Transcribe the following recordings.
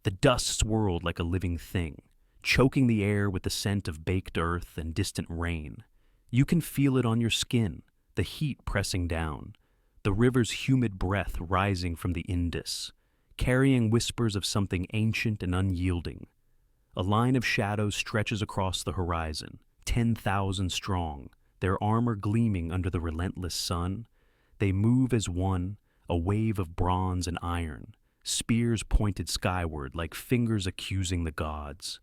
The dust swirled like a living thing, choking the air with the scent of baked earth and distant rain. You can feel it on your skin, the heat pressing down, the river's humid breath rising from the Indus, carrying whispers of something ancient and unyielding. A line of shadows stretches across the horizon, 10,000 strong, their armor gleaming under the relentless sun. They move as one, a wave of bronze and iron, spears pointed skyward like fingers accusing the gods.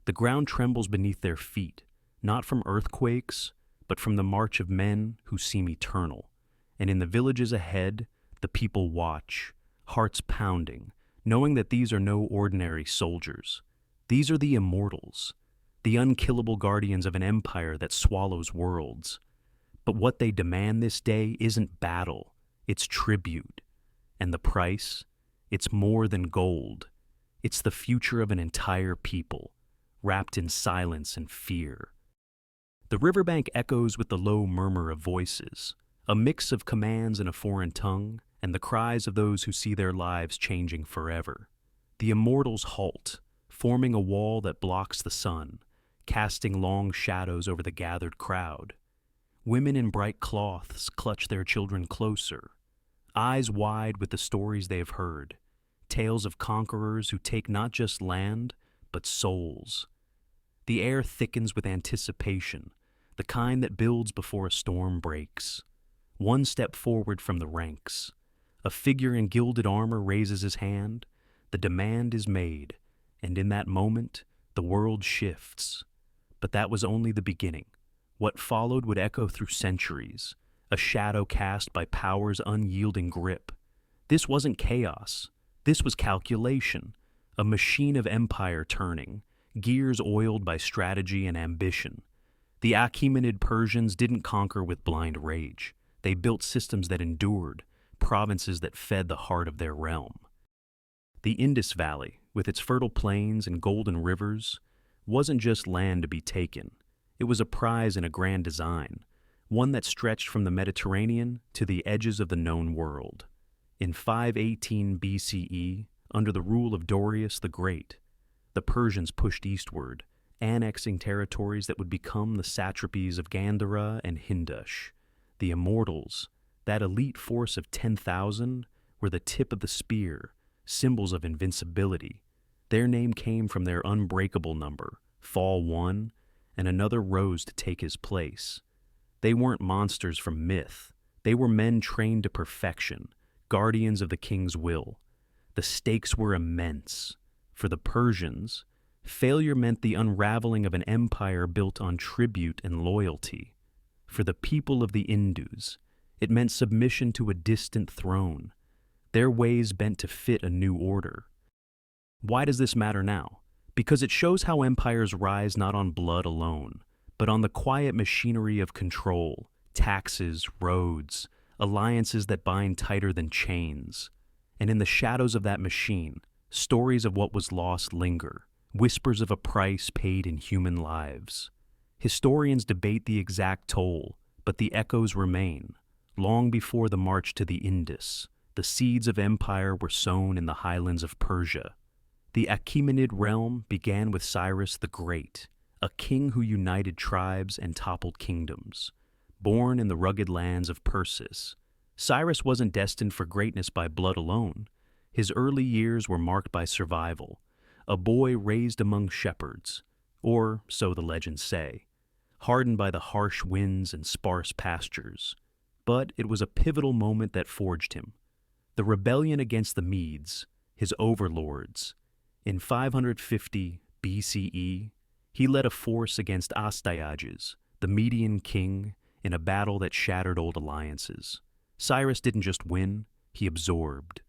The ground trembles beneath their feet, not from earthquakes, but from the march of men who seem eternal. And in the villages ahead, the people watch, hearts pounding, knowing that these are no ordinary soldiers. These are the Immortals, the unkillable guardians of an empire that swallows worlds. But what they demand this day isn't battle, it's tribute. And the price? It's more than gold. It's the future of an entire people, wrapped in silence and fear. The riverbank echoes with the low murmur of voices, a mix of commands in a foreign tongue and the cries of those who see their lives changing forever. The Immortals halt, forming a wall that blocks the sun, casting long shadows over the gathered crowd. Women in bright cloths clutch their children closer, eyes wide with the stories they have heard, tales of conquerors who take not just land, but souls. The air thickens with anticipation, the kind that builds before a storm breaks. One step forward from the ranks. A figure in gilded armor raises his hand. The demand is made, and in that moment, the world shifts. But that was only the beginning. What followed would echo through centuries, a shadow cast by power's unyielding grip. This wasn't chaos. This was calculation, a machine of empire turning, gears oiled by strategy and ambition. The Achaemenid Persians didn't conquer with blind rage. They built systems that endured, provinces that fed the heart of their realm. The Indus Valley, with its fertile plains and golden rivers, wasn't just land to be taken. It was a prize in a grand design, one that stretched from the Mediterranean to the edges of the known world. In 518 BCE, under the rule of Darius the Great, the Persians pushed eastward, annexing territories that would become the satrapies of Gandhara and Hindush. The Immortals, that elite force of 10,000, were the tip of the spear, symbols of invincibility. Their name came from their unbreakable number, fall one, and another rose to take his place. They weren't monsters from myth. They were men trained to perfection, guardians of the king's will. The stakes were immense. For the Persians, failure meant the unraveling of an empire built on tribute and loyalty. For the people of the Indus, it meant submission to a distant throne, their ways bent to fit a new order. Why does this matter now? Because it shows how empires rise not on blood alone, but on the quiet machinery of control, taxes, roads, alliances that bind tighter than chains. And in the shadows of that machine, stories of what was lost linger, whispers of a price paid in human lives. Historians debate the exact toll, but the echoes remain. Long before the march to the Indus, the seeds of empire were sown in the highlands of Persia. The Achaemenid realm began with Cyrus the Great, a king who united tribes and toppled kingdoms. Born in the rugged lands of Persis, Cyrus wasn't destined for greatness by blood alone. His early years were marked by survival, a boy raised among shepherds, or so the legends say, hardened by the harsh winds and sparse pastures. But it was a pivotal moment that forged him. The rebellion against the Medes, his overlords. In 550 BCE, he led a force against Astyages, the Median king, in a battle that shattered old alliances. Cyrus didn't just win, he absorbed.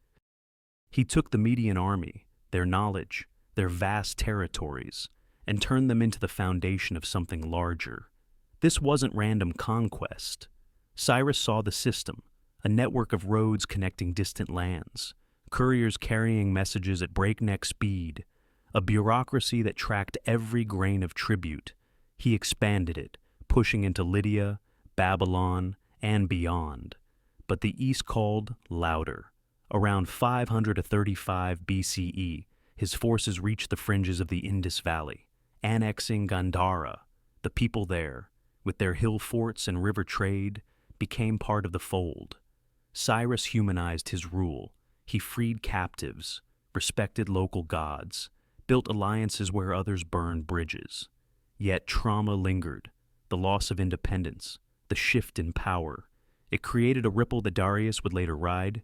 He took the Median army, their knowledge, their vast territories, and turned them into the foundation of something larger. This wasn't random conquest. Cyrus saw the system, a network of roads connecting distant lands, couriers carrying messages at breakneck speed, a bureaucracy that tracked every grain of tribute. He expanded it, pushing into Lydia, Babylon, and beyond. But the East called louder. Around 535 BCE, his forces reached the fringes of the Indus Valley, annexing Gandhara. The people there, with their hill forts and river trade, became part of the fold. Cyrus humanized his rule. He freed captives, respected local gods, built alliances where others burned bridges. Yet trauma lingered, the loss of independence, the shift in power. It created a ripple that Darius would later ride.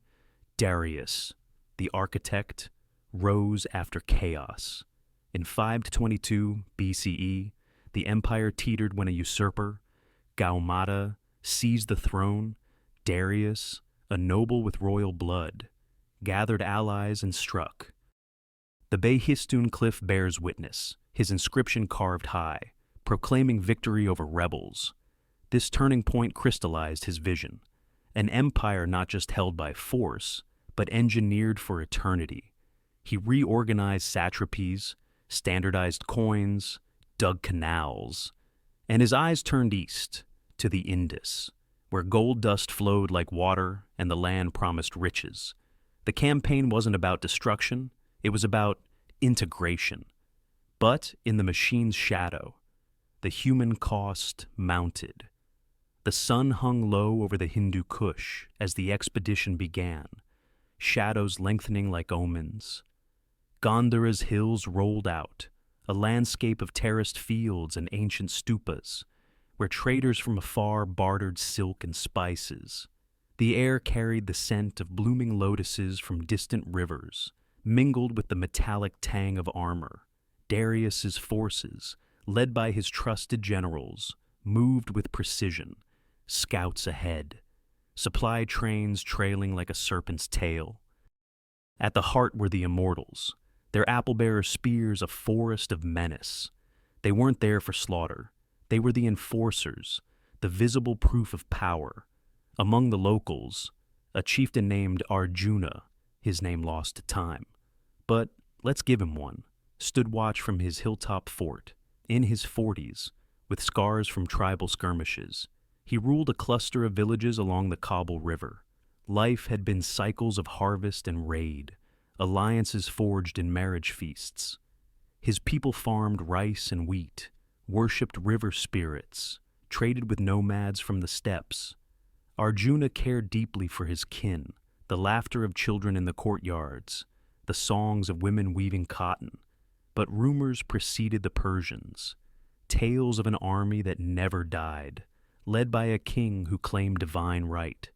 Darius, the architect, rose after chaos. In 522 BCE, the empire teetered when a usurper, Gaumata, seized the throne. Darius, a noble with royal blood, gathered allies and struck. The Behistun cliff bears witness, his inscription carved high, proclaiming victory over rebels. This turning point crystallized his vision, an empire not just held by force, but engineered for eternity. He reorganized satrapies, standardized coins, dug canals, and his eyes turned east, to the Indus, where gold dust flowed like water and the land promised riches. The campaign wasn't about destruction, it was about integration. But in the machine's shadow, the human cost mounted. The sun hung low over the Hindu Kush as the expedition began, shadows lengthening like omens. Gandhara's hills rolled out, a landscape of terraced fields and ancient stupas, where traders from afar bartered silk and spices. The air carried the scent of blooming lotuses from distant rivers, mingled with the metallic tang of armor. Darius's forces, led by his trusted generals, moved with precision, scouts ahead, supply trains trailing like a serpent's tail. At the heart were the Immortals, their apple-bearer spears a forest of menace. They weren't there for slaughter. They were the enforcers, the visible proof of power. Among the locals, a chieftain named Arjuna, his name lost to time, but let's give him one, stood watch from his hilltop fort, in his 40s, with scars from tribal skirmishes. He ruled a cluster of villages along the Kabul River. Life had been cycles of harvest and raid, alliances forged in marriage feasts. His people farmed rice and wheat, worshipped river spirits, traded with nomads from the steppes. Arjuna cared deeply for his kin, the laughter of children in the courtyards, the songs of women weaving cotton. But rumors preceded the Persians, tales of an army that never died, led by a king who claimed divine right.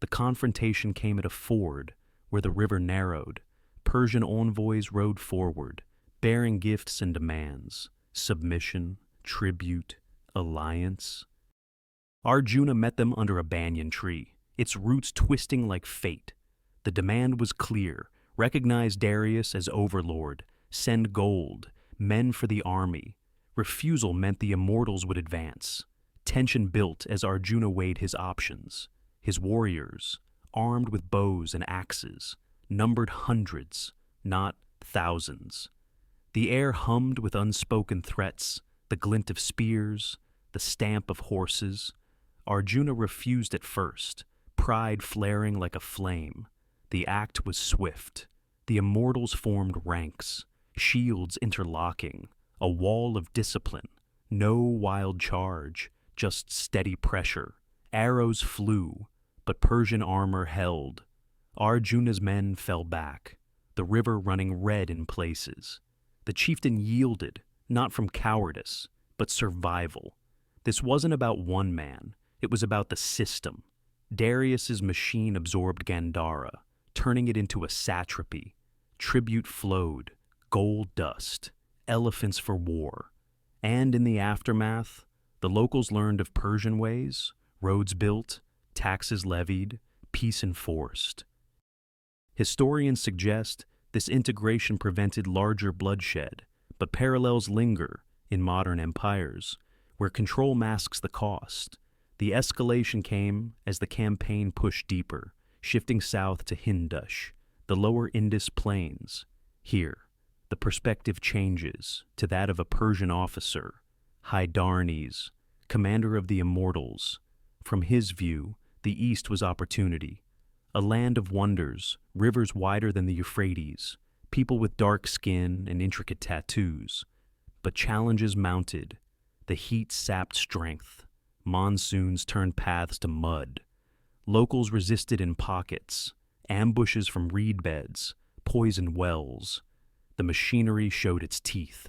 The confrontation came at a ford where the river narrowed. Persian envoys rode forward, bearing gifts and demands, submission, tribute, alliance. Arjuna met them under a banyan tree, its roots twisting like fate. The demand was clear: recognize Darius as overlord, send gold, men for the army. Refusal meant the Immortals would advance. Tension built as Arjuna weighed his options. His warriors, armed with bows and axes, numbered hundreds, not thousands. The air hummed with unspoken threats, the glint of spears, the stamp of horses. Arjuna refused at first, pride flaring like a flame. The act was swift. The Immortals formed ranks, shields interlocking, a wall of discipline. No wild charge, just steady pressure. Arrows flew, but Persian armor held. Arjuna's men fell back, the river running red in places. The chieftain yielded, not from cowardice, but survival. This wasn't about one man, it was about the system. Darius's machine absorbed Gandhara, turning it into a satrapy. Tribute flowed, gold dust, elephants for war. And in the aftermath, the locals learned of Persian ways, roads built, taxes levied, peace enforced. Historians suggest this integration prevented larger bloodshed, but parallels linger in modern empires, where control masks the cost. The escalation came as the campaign pushed deeper, shifting south to Hindush, the lower Indus plains. Here, the perspective changes to that of a Persian officer, Hydarnes, commander of the Immortals. From his view, the east was opportunity, a land of wonders, rivers wider than the Euphrates, people with dark skin and intricate tattoos. But challenges mounted. The heat sapped strength. Monsoons turned paths to mud. Locals resisted in pockets, ambushes from reed beds, poisoned wells. The machinery showed its teeth.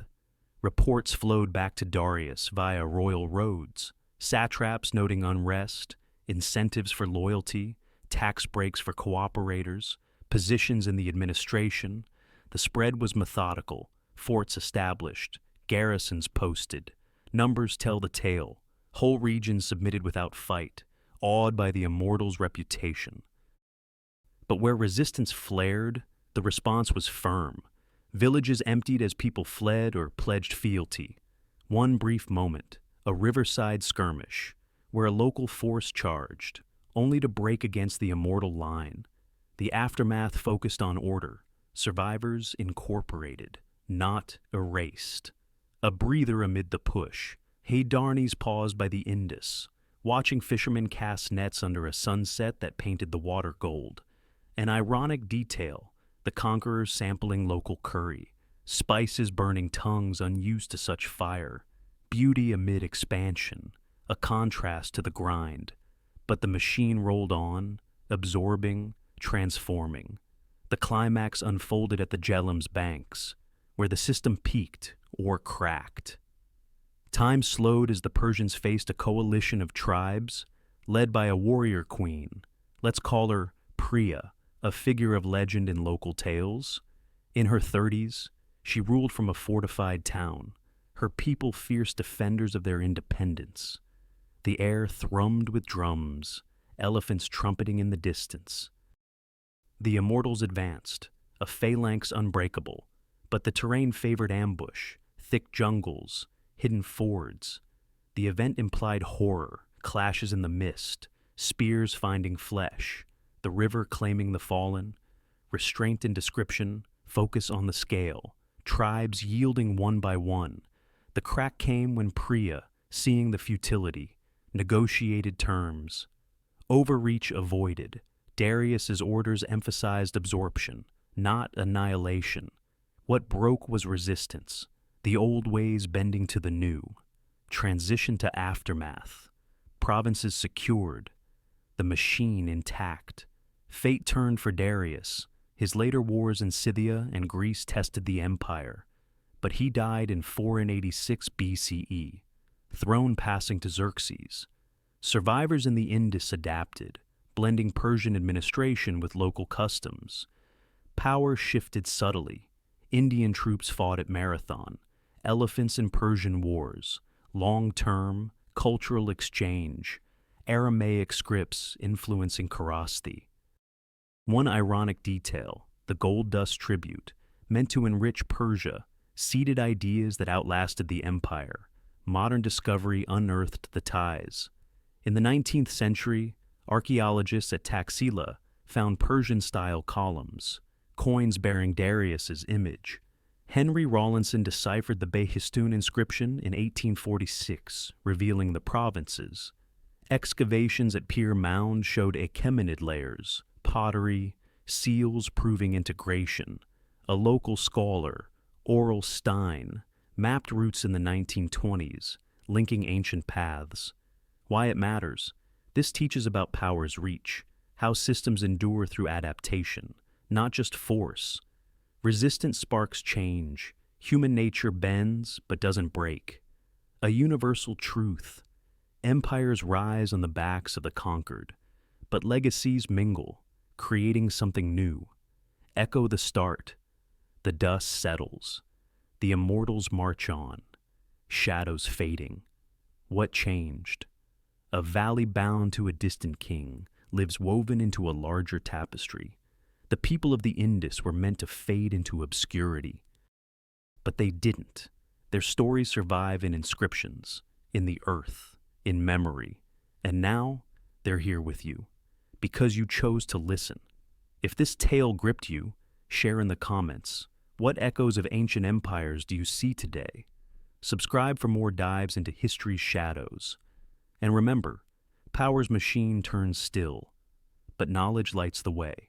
Reports flowed back to Darius via royal roads, satraps noting unrest, incentives for loyalty, tax breaks for cooperators, positions in the administration. The spread was methodical, forts established, garrisons posted. Numbers tell the tale. Whole regions submitted without fight, awed by the Immortals' reputation. But where resistance flared, the response was firm. Villages emptied as people fled or pledged fealty. One brief moment, a riverside skirmish, where a local force charged, only to break against the Immortal line. The aftermath focused on order, survivors incorporated, not erased. A breather amid the push, Hydarnes paused by the Indus, watching fishermen cast nets under a sunset that painted the water gold. An ironic detail, the conquerors sampling local curry, spices burning tongues unused to such fire, beauty amid expansion, a contrast to the grind. But the machine rolled on, absorbing, transforming. The climax unfolded at the Jhelum's banks, where the system peaked or cracked. Time slowed as the Persians faced a coalition of tribes, led by a warrior queen. Let's call her Priya, a figure of legend in local tales. In her 30s, she ruled from a fortified town, her people fierce defenders of their independence. The air thrummed with drums, elephants trumpeting in the distance. The Immortals advanced, a phalanx unbreakable, but the terrain favored ambush, thick jungles, hidden fords. The event implied horror, clashes in the mist, spears finding flesh, the river claiming the fallen, restraint in description, focus on the scale, tribes yielding one by one. The crack came when Priya, seeing the futility, negotiated terms. Overreach avoided. Darius's orders emphasized absorption, not annihilation. What broke was resistance, the old ways bending to the new. Transition to aftermath. Provinces secured, the machine intact. Fate turned for Darius. His later wars in Scythia and Greece tested the empire, but he died in 486 BCE, throne passing to Xerxes. Survivors in the Indus adapted, blending Persian administration with local customs. Power shifted subtly. Indian troops fought at Marathon, elephants in Persian wars, long-term, cultural exchange, Aramaic scripts influencing Kharosthi. One ironic detail, the gold dust tribute, meant to enrich Persia, seeded ideas that outlasted the empire. Modern discovery unearthed the ties. In the 19th century, archaeologists at Taxila found Persian-style columns, coins bearing Darius's image. Henry Rawlinson deciphered the Behistun inscription in 1846, revealing the provinces. Excavations at Pier Mound showed Achaemenid layers, pottery, seals proving integration. A local scholar, Oral Stein, mapped routes in the 1920s, linking ancient paths. Why it matters. This teaches about power's reach, how systems endure through adaptation, not just force. Resistance sparks change. Human nature bends but doesn't break. A universal truth. Empires rise on the backs of the conquered, but legacies mingle, creating something new. Echo the start. The dust settles. The Immortals march on. Shadows fading. What changed? A valley bound to a distant king lives woven into a larger tapestry. The people of the Indus were meant to fade into obscurity. But they didn't. Their stories survive in inscriptions, in the earth, in memory. And now, they're here with you, because you chose to listen. If this tale gripped you, share in the comments. What echoes of ancient empires do you see today? Subscribe for more dives into history's shadows. And remember, power's machine turns still, but knowledge lights the way.